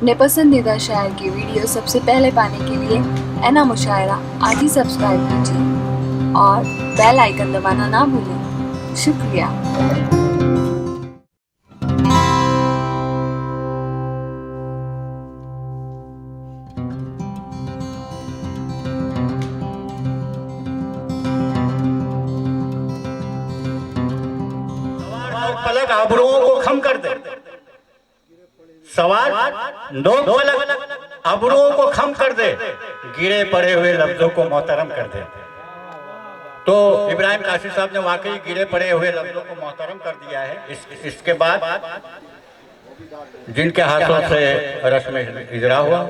अपने पसंदीदा शायर की वीडियो सबसे पहले पाने के लिए एना मुशायरा आज ही सब्सक्राइब कीजिए और बेल आइकन दबाना ना भूलें। शुक्रिया। पलक आबरुओं को खम कर दे। सवाल दो पलक आबरुओं को खम कर दे, गिरे पड़े हुए लफ्जों को मोहतरम कर दे। तो इब्राहिम काशी साहब ने वाकई गिरे पड़े हुए लफ्जों को मोहतरम कर दिया है। इसके बाद जिनके हाथों से रस्म इजरा हुआ,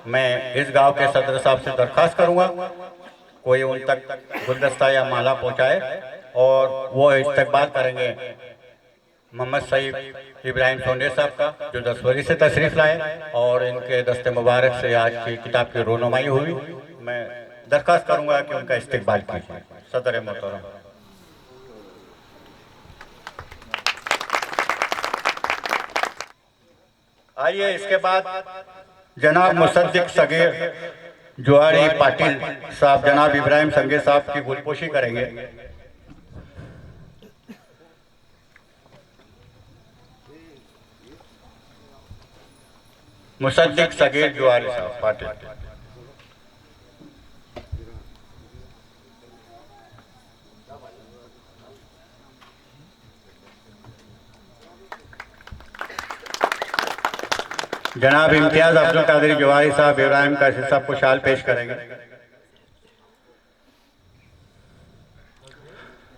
मैं इस गांव के सदर साहब से दरख्वास्त करूंगा कोई उन तक गुलदस्ता या माला पहुंचाए और वो इस्तकबाल करेंगे मोहम्मद सईद इब्राहिम सोंडे साहब का, जो 10 फरवरी से तशरीफ लाए और इनके दस्ते मुबारक से आज की किताब की रोनुमाई हुई। मैं दरख्वास्त करूंगा कि उनका इस्तकबाल कीजिए। सदर मोहतरम। आइए इसके बाद जनाब मुसद्दिक सगीर जुआरी पाटिल साहब जनाब इब्राहिम संगे साहब की गुलपोशी करेंगे। मुसद्दिक सगीर जुआरी साहब पाटिल। जनाब इम्तियाज अब्दुल कादिर जुआरी साहब इब्राहिम काशी साहब को शाल पेश करेंगे।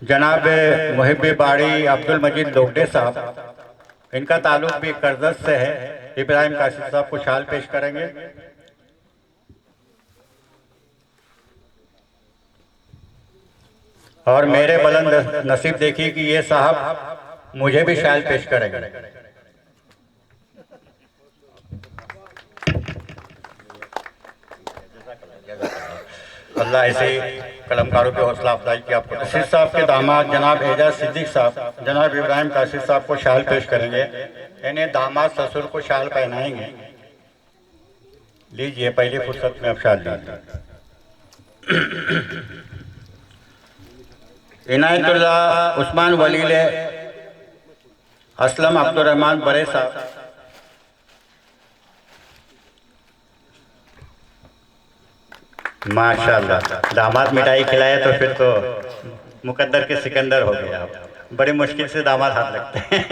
जनाब मुहिब बाड़ी अब्दुल मजीद लोगडे साहब, इनका ताल्लुक भी करजत से है, इब्राहिम काशी साहब को शाल पेश करेंगे। और मेरे बुलंद नसीब देखिए कि ये साहब मुझे भी शाल पेश करेंगे। अल्लाह ऐसे कलमकारों की हौसला अफजाई की आपको। नसीर साहब के दामाद जनाब एजाज सिद्दीक साहब जनाब इब्राहिम काशी साहब को शाल पेश करेंगे। इन्हें दामाद ससुर को शाल पहनाएंगे। लीजिए पहली फुर्सत में अब शाल लीजिए। इनायतुल्लाह उस्मान वलील असलम अब्दुर्रहमान बड़े साहब, माशाल्लाह दामाद मिठाई खिलाए तो फिर तो मुकद्दर के सिकंदर हो गए आप। बड़ी मुश्किल से दामाद हाथ लगते हैं।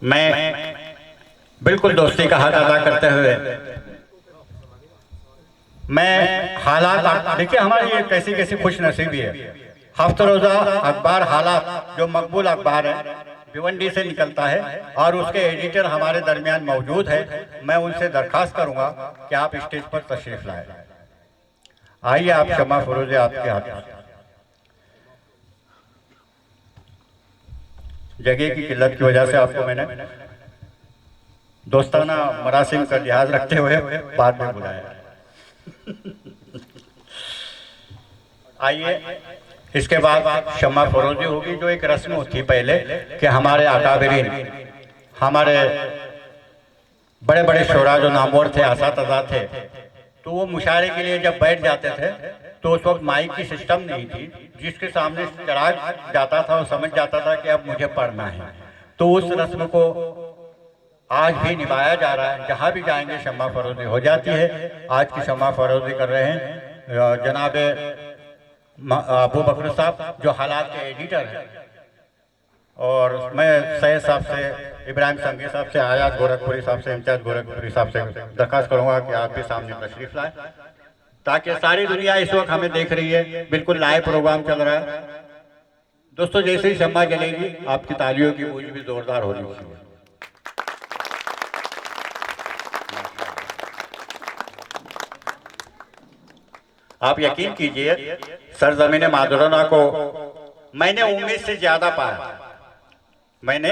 मैं बिल्कुल दोस्ती का हाथ अदा करते हुए मैं हालात देखिए हमारी ये कैसी कैसी खुश नसीबी है। हफ्ता रोजा अखबार हालात जो मकबूल अखबार है भिवंडी से निकलता है और उसके एडिटर हमारे दरमियान मौजूद है। मैं उनसे दरखास्त करूंगा कि आप स्टेज पर तशरीफ लाए। आइए आप शमा फरोजे आपके हाथ। जगह की किल्लत की वजह से आपको मैंने दोस्ताना मरासिम का लिहाज रखते हुए बाद में बुलाया। आइए इसके बाद शम्मा फरोजी होगी, जो एक रस्म होती पहले कि हमारे अकाबरीन हमारे बड़े बड़े शोरा जो नामवर थे असातिज़ा थे, तो वो मुशायरे के लिए जब बैठ जाते थे तो उस वक्त माइक की सिस्टम नहीं थी। जिसके सामने चराग जाता था वो समझ जाता था कि अब मुझे पढ़ना है। तो उस रस्म को आज भी निभाया जा रहा है। जहाँ भी जाएंगे शम्मा फरोजी हो जाती है। आज की शम्मा फरोजी कर रहे हैं जनाब अबू बकर साहब जो हालात के एडिटर हैं। और मैं सैयद साहब से इब्राहिम संगी साहब से आयात गोरखपुरी साहब से इम्तियाज गोरखपुरी साहब से दरखास्त करूंगा कि आप भी सामने तशरीफ लाएं ताकि सारी दुनिया इस वक्त हमें देख रही है। बिल्कुल लाइव प्रोग्राम चल रहा है दोस्तों। जैसे ही शम्मा जलेगी आपकी तालियों की गूंज भी जोरदार होनी चाहिए। आप यकीन कीजिए सरजमीन मादुराना को मैंने उम्मीद से ज्यादा पाया। मैंने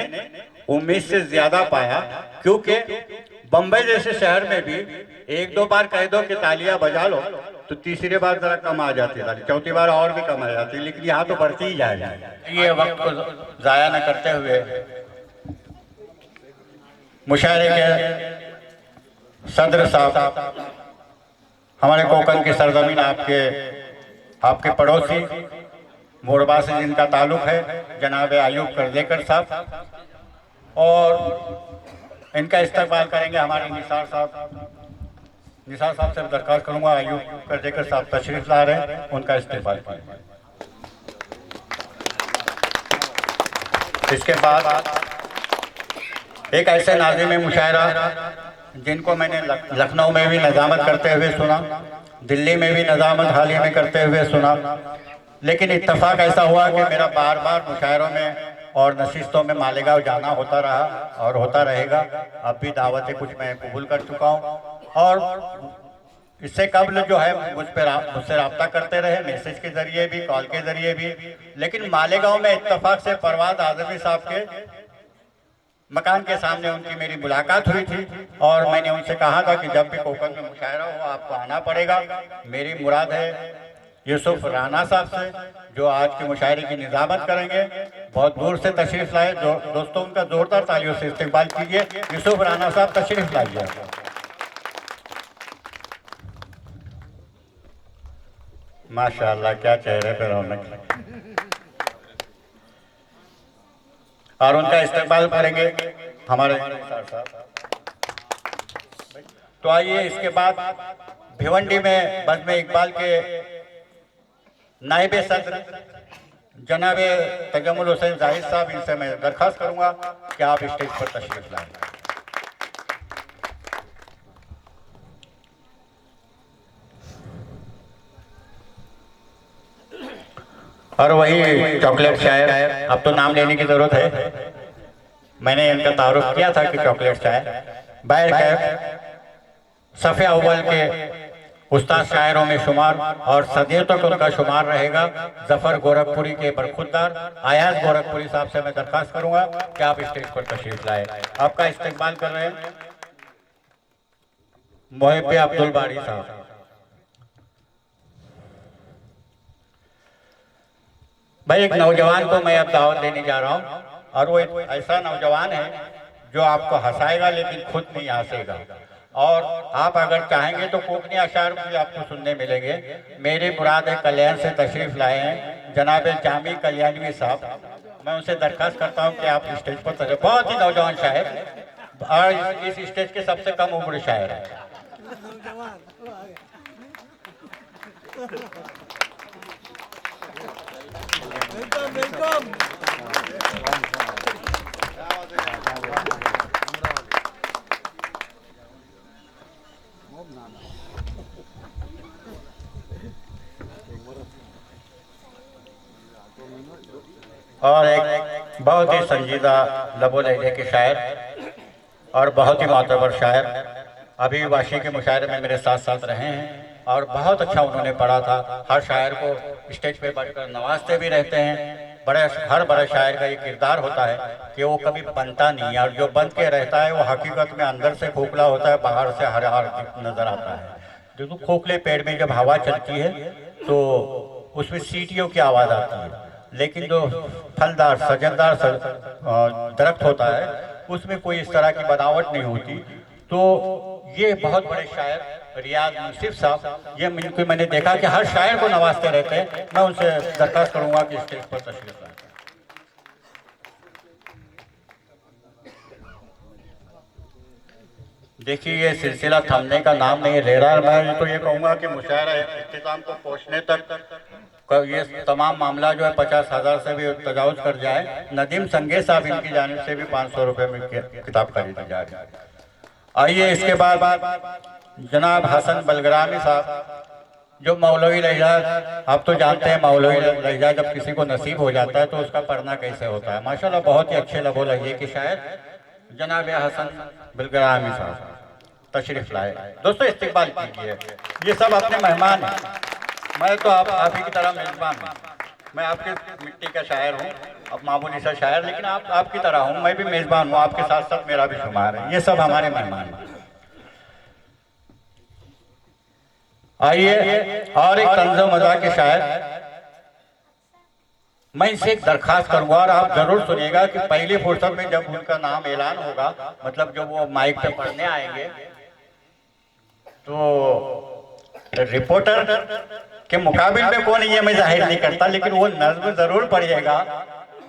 उम्मीद से ज्यादा पाया, क्योंकि बम्बई जैसे शहर में भी एक दो बार कह दो कि तालियां बजा लो तो तीसरी बार जरा कम आ जाती है, चौथी बार और भी कम आ जाती है, लेकिन यहाँ तो बढ़ती ही जाएगी। ये वक्त को जाया न करते हुए मुशायरे के सदर साहब, हमारे कोकन की सरजमीन, आपके पड़ोसी मोरबा से जिनका ताल्लुक है, जनाब आयूब करदेकर साहब, और इनका इस्तकबाल करेंगे हमारे निसार साहब। निसार साहब से दरख्वास्त करूंगा, आयूब करदेकर साहब तशरीफ ला रहे हैं, उनका इस्तकबाल करेंगे। इसके बाद एक ऐसे नाज़िम मुशायरा जिनको मैंने लखनऊ में भी नज़ामत करते हुए सुना, दिल्ली में भी नज़ामत हाल ही में करते हुए सुना, लेकिन इत्तेफाक ऐसा हुआ कि मेरा बार बार मुशायरों में और नशिस्तों में मालेगांव जाना होता रहा और होता रहेगा। अब भी दावतें कुछ मैं कबूल कर चुका हूँ, और इससे कबल जो है मुझसे रब्ता करते रहे, मैसेज के जरिए भी, कॉल के जरिए भी। लेकिन मालेगांव में इत्तेफाक से परवाज आजमी साहब के मकान के सामने उनकी मेरी मुलाकात हुई थी, और मैंने उनसे कहा था कि जब भी कोकन में मुशायरा हो आपको आना पड़ेगा। मेरी मुराद है यूसुफ राना साहब से, जो आज के मुशायरे की निज़ामत करेंगे। बहुत दूर से तशरीफ लाए दोस्तों, उनका जोरदार तालियों से इस्तकबाल कीजिए। यूसुफ राना साहब तशरीफ लाइए। माशाअल्लाह, क्या चेहरे पे रौनक है। और उनका इस्तकबाल करेंगे हमारे साहब। तो आइए, इसके बाद भिवंडी में बज़्म इकबाल के नायब सदर जनाब तजम्मुल हुसैन जाहिद साहब, इनसे मैं दरख्वास्त करूंगा कि आप स्टेज पर तशरीफ लाएं। और वही चॉकलेट शायर, अब तो नाम लेने की जरूरत है, मैंने इनका तारुफ किया था कि चॉकलेट शायर बाहर कैफ सफ़े अव्वल के उस्ताद शायरों में शुमार, और सदियों तक उनका शुमार रहेगा। जफर गोरखपुरी के बरखुरदार आयाज गोरखपुरी साहब से मैं दरख्वास्त करूंगा कि आप स्टेज पर तशरीफ लाए। आपका इस्तकबाल कर रहे हैं मोहिब अब्दुल बारी साहब। भाई, एक नौजवान को मैं अब दावत देने जा रहा हूं, और वो एक ऐसा नौजवान है जो आपको हंसाएगा लेकिन खुद नहीं हंसेगा। और आप अगर चाहेंगे तो कोकनी अशार भी आपको सुनने मिलेंगे। मेरी मुराद है कल्याण से तशरीफ लाए हैं जनाब जामी कल्याणवी साहब। मैं उनसे दरख्वास्त करता हूं कि आप स्टेज पर तशरीफ, बहुत ही नौजवान शायर, और इस स्टेज के सबसे कम उम्र शायर है। और एक बहुत ही संजीदा लबो लहजे के शायर और बहुत ही मातबर शायर अभी वाशी के मुशायरे में मेरे साथ साथ रहे हैं, और बहुत अच्छा उन्होंने पढ़ा था। हर शायर को स्टेज पे बैठकर नवाजते भी रहते हैं। हर बड़े शायर का ये किरदार होता है कि वो कभी बनता नहीं है, और जो बन के रहता है वो हकीकत में अंदर से खोखला होता है, बाहर से हरा नजर आता है। जो खोखले पेड़ में जब हवा चलती है तो उसमें सीटियों की आवाज़ आती है, लेकिन जो फलदार सजनदार दरख्त होता है उसमें कोई इस तरह की बनावट नहीं होती। तो ये बहुत बड़े शायर रियाज मुंसिफ साहब, ये मैंने देखा कि हर शायर को नवाजते रहते हैं। मैं उनसे दरख्वास्त करूंगा कि स्टेज पर तशरीफ लाएं। देखिए, ये सिलसिला थमने का नाम नहीं ले रहा है। मैं तो ये कहूँगा कि मुशायरा इख्तिताम को पहुँचने तक ये तमाम मामला जो है 50,000 से भी तजावुज कर जाए। नदीम संगे साहब इनकी जानिब से भी 500 रुपये में किताब खरीदी जा रही है। आइए, इसके बाद जनाब हसन बलगरामी साहब, जो मौलवी लहजा, आप तो जानते हैं मौलवी लहजा जब किसी को नसीब हो जाता है तो उसका पढ़ना कैसे होता है। माशाल्लाह बहुत ही अच्छे लबो लहजे के शायर जनाब हसन बलगरामी साहब तशरीफ लाए। दोस्तों, इस्तकबाल कीजिए, ये सब अपने मेहमान हैं, मैं तो आप ही की तरह मेजबान हूँ। मैं आपके मिट्टी का शायर हूँ, अब मामूली सा शायर, लेकिन आप आपकी तरह हूँ, मैं भी मेज़बान हूँ, आपके साथ साथ मेरा भी शुमार है। ये सब हमारे मेहमान हैं। आइए और एक तंज़ो मज़ाक के शायर, मैं इनसे एक दरखास्त करूंगा और आप जरूर सुनिएगा कि पहली फुर्सत में जब उनका नाम ऐलान होगा, मतलब जब वो माइक पे पढ़ने आएंगे, तो रिपोर्टर के मुकाबिल में कौन ये मैं जाहिर नहीं करता, लेकिन वो नज्म जरूर पढ़िएगा।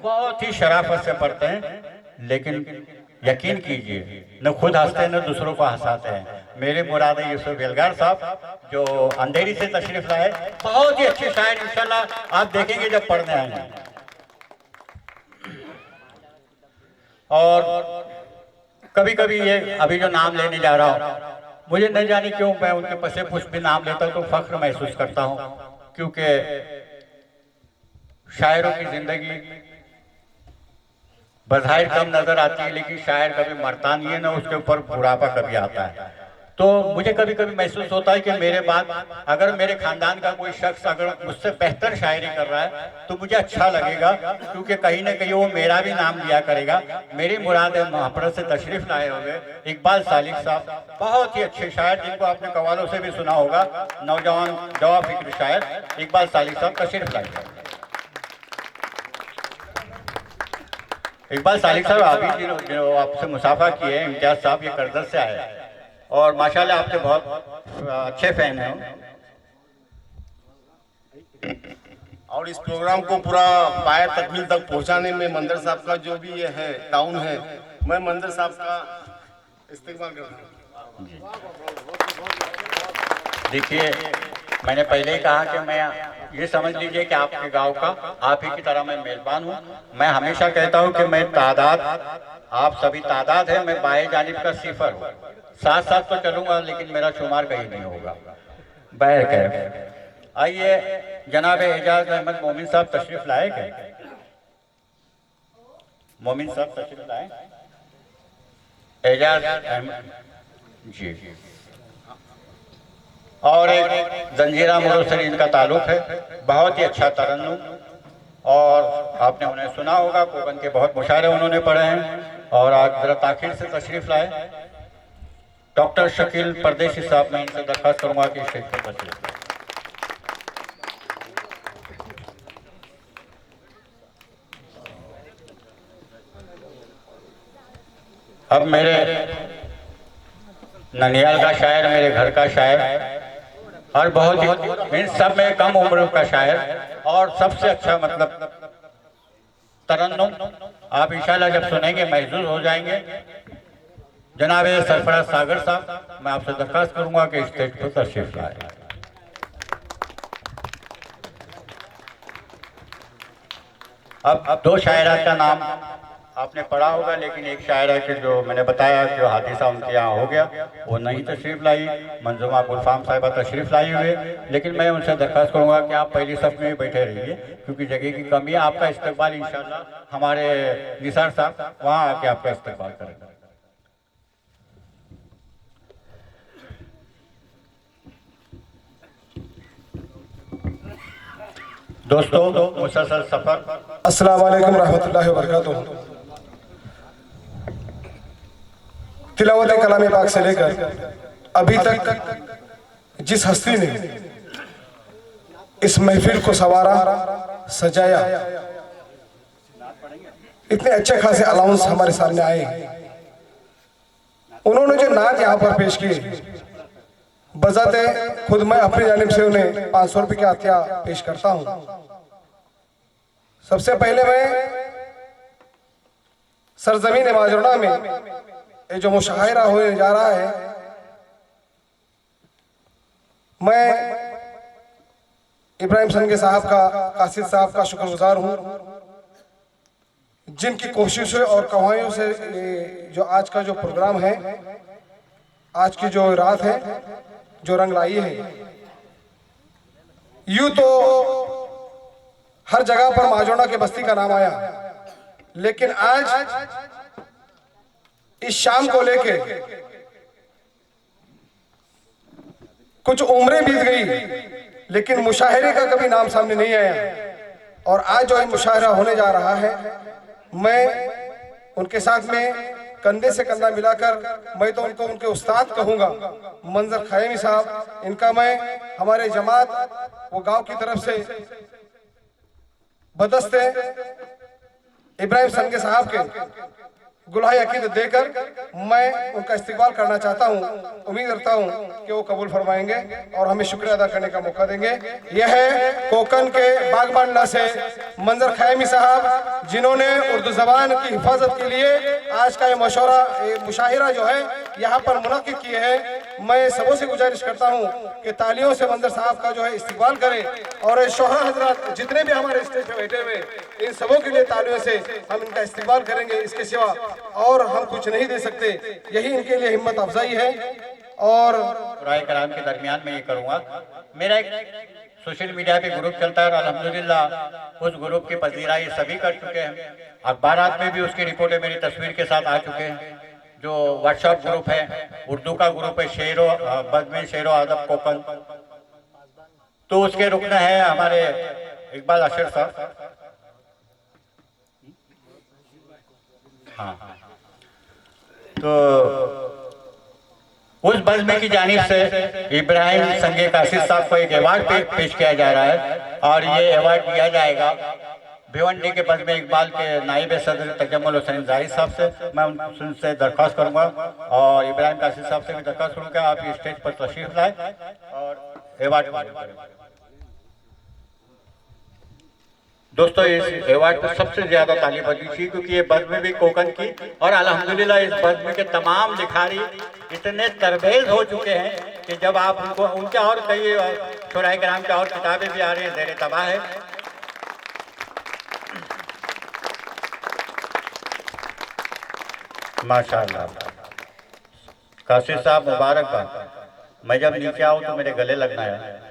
बहुत ही शराफत से पढ़ते हैं, लेकिन यकीन कीजिए न खुद हंसते हैं न दूसरों को हंसाते हैं। मेरे मुराद यूसुफ बेलगार साहब जो अंधेरी से तशरीफ लाए, बहुत ही अच्छे शायर, इंशाल्लाह आप देखेंगे जब पढ़ने आएंगे। और कभी कभी ये अभी जो नाम लेने जा रहा हूँ, मुझे नहीं जाने क्यों मैं उनके पसे पुष्प भी नाम लेता हूँ तो फख्र महसूस करता हूँ, क्योंकि शायरों की जिंदगी बज़ाहिर कम नजर आती है, लेकिन शायर कभी मरता नहीं है ना उसके ऊपर बुढ़ापा कभी आता है। तो मुझे कभी कभी महसूस होता है कि मेरे बाद अगर मेरे खानदान का कोई शख्स अगर मुझसे बेहतर शायरी कर रहा है तो मुझे अच्छा लगेगा, क्योंकि कहीं ना कहीं वो मेरा भी नाम लिया करेगा। मेरी मुराद है महापुर से तशरीफ लाए हुए इकबाल सालिक साहब, बहुत ही अच्छे शायर जिनको आपने कवालों से भी सुना होगा, नौजवान जवा फिक्र शायर इकबाल सालिक साहब तशरीफ लाए। इकबाल सालिक साहब अभी जो आपसे मुसाफा किए हैं, इम्तियाज साहब ये करदर से आए और माशाल्लाह आपके बहुत अच्छे फैन हैं। और इस प्रोग्राम को पूरा पाया तकमील तक पहुंचाने में मंदर साहब का जो भी ये है टाउन है, मैं मंदर साहब का इस्तेमाल करता हूँ। देखिए मैंने पहले ही कहा कि मैं ये समझ लीजिए कि आपके गांव का आप ही की तरह मैं मेज़बान हूँ। मैं हमेशा कहता हूँ कि मैं तादाद, आप सभी तादाद है, मैं बाएं जानिब का सिफर हूँ। साथ साथ तो चलूंगा लेकिन मेरा शुमार कहीं नहीं होगा। बहरकैफ आइए जनाब एजाज अहमद मोमिन साहब तशरीफ लाए। क्या मोमिन साहब तशरीफ लाए? एजाज अहमद जी। और एक जंजीरा मुरुद से इनका ताल्लुक है, बहुत ही अच्छा तरन्नुम, और आपने उन्हें सुना होगा, कोकन के बहुत मुशायरे उन्होंने पढ़े हैं। और आज जरा ताखिर से तशरीफ लाए डॉक्टर शकील परदेशी साहब, मैं इनसे दरख्वास्त करूंगा कि स्टेज पर तशरीफ लाए। अब मेरे ननियाल का शायर, मेरे घर का शायर, और बहुत ही इन सब में कम उम्र का शायर और सबसे अच्छा मतलब तरन्नुम, आप इंशाल्लाह जब सुनेंगे महसूस हो जाएंगे। जनाब सरफराज सागर साहब, मैं आपसे दरख्वास्त करूंगा कि स्टेज पर तशरीफ लाए। अब दो शायरात का नाम आपने पढ़ा होगा, लेकिन एक शायरा के जो मैंने बताया जो हादिसा उनके यहाँ हो गया वो नहीं तशरीफ लाई, मंजुमा गुलफाम साहिबा तशरीफ लाई हुए, लेकिन मैं उनसे दरख्वास्त करूंगा कि आप पहली सफ में ही बैठे रहिए क्योंकि जगह की कमी है। आपका इस्तेकबाल इंशाल्लाह हमारे निसार साहब वहाँ आके आपका इस्तेकबाल करेंगे। दोस्तों मुसलसल सफर, अस्सलाम वालेकुम रहमतुल्लाहि व बरकातुहू। तिलावत कलाम पाक से लेकर अभी तक जिस हस्ती ने इस महफिल को संवारा सजाया, इतने अच्छे खासे अलाउंस हमारे सामने आए, उन्होंने जो नात यहाँ पर पेश किए, बजाते खुद मैं अपनी जानिब से उन्हें 500 रुपये की अतिया पेश करता हूँ। सबसे पहले मैं सरजमीन माजोड़ा में ये जो मुशायरा होने जा रहा है, मैं इब्राहिम सनगे साहब का, कासिद साहब का शुक्रगुजार हूँ, जिनकी कोशिशों और कवाइयों से जो आज का जो प्रोग्राम है, आज की जो रात है, जो रंग लाई है। यूं तो हर जगह पर माजोड़ा के बस्ती का नाम आया, लेकिन आज इस शाम को लेके कुछ उम्रें बीत गई, लेकिन मुशाहिरे का कभी नाम सामने नहीं आया। और आज जो ये मुशायरा होने जा रहा है, मैं उनके साथ में कंधे से कंधा मिलाकर मैं तो उनको उनके उस्ताद कहूँगा, मंजर खैमी साहब। इनका मैं हमारे जमात वो गांव की तरफ से बदस्ते इब्राहिम संगे साहब के गुलाही अकीदत देकर मैं उनका इस्तिकबाल करना चाहता हूं। उम्मीद करता हूं कि वो कबूल फरमाएंगे और हमें शुक्रिया अदा करने का मौका देंगे। यह है कोकन के बागबांडला से मंजर खैमी साहब, जिन्होंने उर्दू जबान की हिफाजत के लिए आज का ये मुशाहिरा जो है यहाँ पर मुनक्किद किए हैं। मैं सबों से गुजारिश करता हूँ कि तालियों से मंजर साहब का जो है इस्तिकबाल करें और शोहरा हजरात जितने भी हमारे स्टेज पे बैठे हुए इन सबों के लिए तालियों से हम इनका इस्तिकबाल करेंगे। इसके सिवा और हम कुछ नहीं दे सकते, यही इनके लिए हिम्मत अफजाई है। और राय कराम के दरमियान में ये करूँगा, मेरा एक सोशल मीडिया पे ग्रुप चलता है और अल्हम्दुलिल्लाह उस ग्रुप की पजीराई सभी कर चुके हैं। अखबारात में भी उसकी रिपोर्टें मेरी तस्वीर के साथ आ चुके हैं। जो व्हाट्सएप ग्रुप है, उर्दू का ग्रुप है बज़्म शेरो अदब कोकन, तो उसके रुकन है हमारे इकबाल अशर साहब। हाँ, तो उस बज़्म की जानिब से इब्राहिम संगे कासिद साहब को एक अवार्ड पेश किया जा रहा है और ये अवार्ड दिया जाएगा भिवंडी के बज़्म इकबाल के नाइब सदर तजम्मुल हुसैन जाहिद साहब से। मैं उनसे दरख्वास्त करूंगा और इब्राहिम कासिद साहब से भी दरख्वास्त करूंगा आप इस स्टेज पर तशरीफ लाए और अवार्ड। दोस्तों, इस अवार्ड को सबसे ज्यादा ताली बजी थी क्योंकि ये बज़्म भी कोकन की और अल्हम्दुलिल्लाह इस बज़्म के तमाम लिखारी इतने तरबेज हो चुके हैं कि जब आप उनको उनके और कई शुराए कराम के और किताबें भी आ रही हैं, ज़ेर तबाह है। माशाअल्लाह, कासिद साहब मुबारकबाद। मैं जब नीचे आऊँ तो मेरे गले लगना है।